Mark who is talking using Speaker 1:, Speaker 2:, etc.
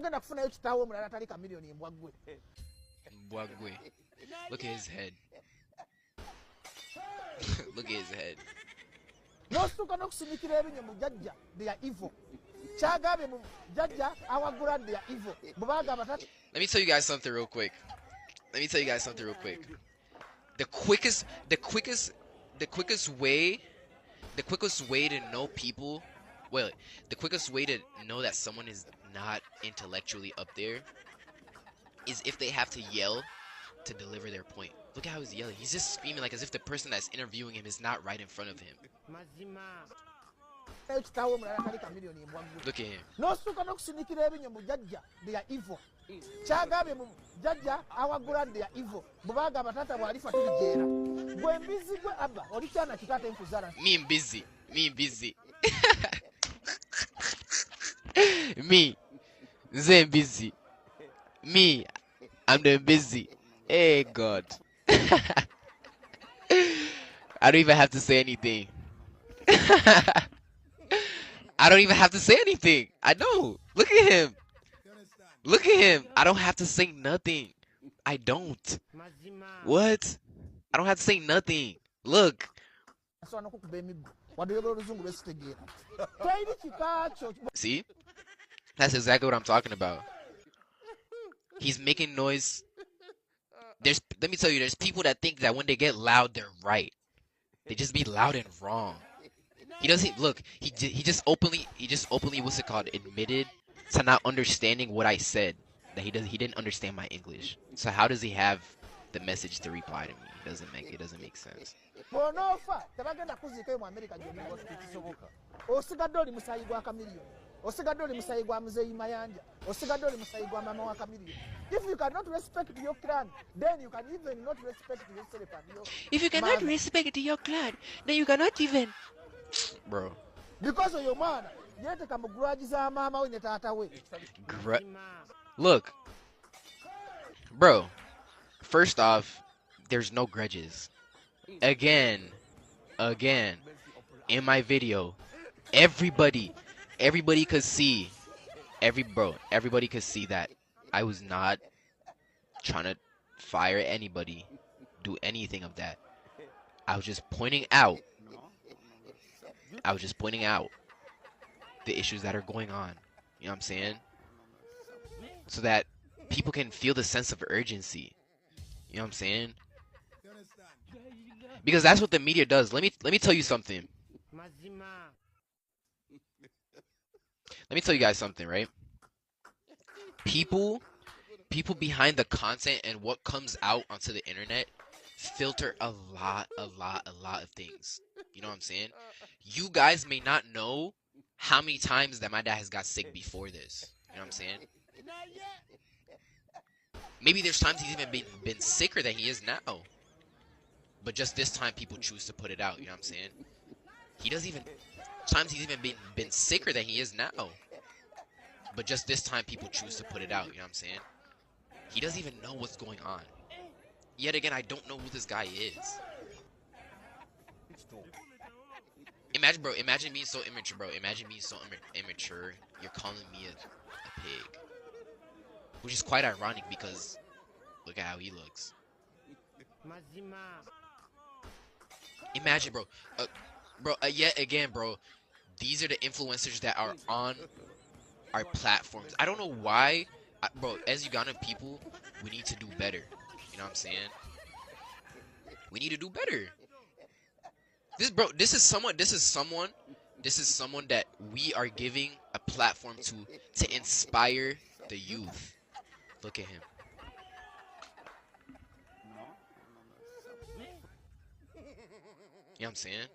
Speaker 1: ogenda kufunayo kitaawo omulala atali chameleone embwaggwe.
Speaker 2: Mbwaggwe. Look at his head. Look at his head.
Speaker 1: N'osituuka n'okusumikira ebinyo mu jjajja they are evil. Kyagambye mu jjajja awagula they are evil. Bwe baagamba tata.
Speaker 2: Let me tell you guys something real quick. The quickest way to know people, well, the quickest way to know that someone is not intellectually up there is if they have to yell to deliver their point. Look at how he's yelling. He's just screaming like as if the person that's interviewing him is not right in front of him. Look at him.
Speaker 1: N'osituuka n'okusumikira ebinyo mu jjajja they are evil. Kyagambye mu jjajja awagula they are evil. Bwe baagamba taata bw'alifa tulijeera. Gwe mbizi gwe Abba oli kyana kitaata enkuzaala.
Speaker 2: Me busy. Me. Zen busy. Me. I'm the busy. Hey God. I don't even have to say anything. I don't even have to say anything. I know. Look at him. Look at him. I don't have to say nothing. I don't. What? I don't have to say nothing. Look. See? That's exactly what I'm talking about. He's making noise. Let me tell you, there's people that think that when they get loud, they're right. They just be loud and wrong. He doesn't look. He just openly what's it called? Admitted to not understanding what I said. That he didn't understand my English. So how does he have the message to reply to me? It doesn't make sense.
Speaker 1: Osigadde oli musayi gwa muzeeyi mayanja, osigadde oli musayi gwa mama wa Chameleone. If you cannot respect your clan, then you can even not respect yourself and your
Speaker 2: If you cannot respect your clan, then you cannot even bro.
Speaker 1: Because of your man, yeeteka mu grudge za maama we ne taata we.
Speaker 2: Look. Bro, first off, there's no grudges. Again, in my video, everybody could see, everybody could see that I was not trying to fire anybody, do anything of that. I was just pointing out the issues that are going on. You know what I'm saying? So that people can feel the sense of urgency. You know what I'm saying? Because that's what the media does. Let me tell you something. Let me tell you guys something, right? People behind the content and what comes out onto the internet filter a lot of things. You know what I'm saying? You guys may not know how many times that my dad has got sick before this. You know what I'm saying? Maybe there's times he's even been sicker than he is now. But just this time people choose to put it out. You know what I'm saying? Times he's even been sicker than he is now. But just this time people choose to put it out. You know what I'm saying? He doesn't even know what's going on. Yet again, I don't know who this guy is. Imagine being so immature, bro. Imagine being so immature. You're calling me a pig. Which is quite ironic because look at how he looks. Imagine, bro. Yet again, bro. These are the influencers that are on our platforms. I don't know why, bro. As Ugandan people, we need to do better. You know what I'm saying? We need to do better. This is someone that we are giving a platform to inspire the youth. Look at him. You know what I'm saying?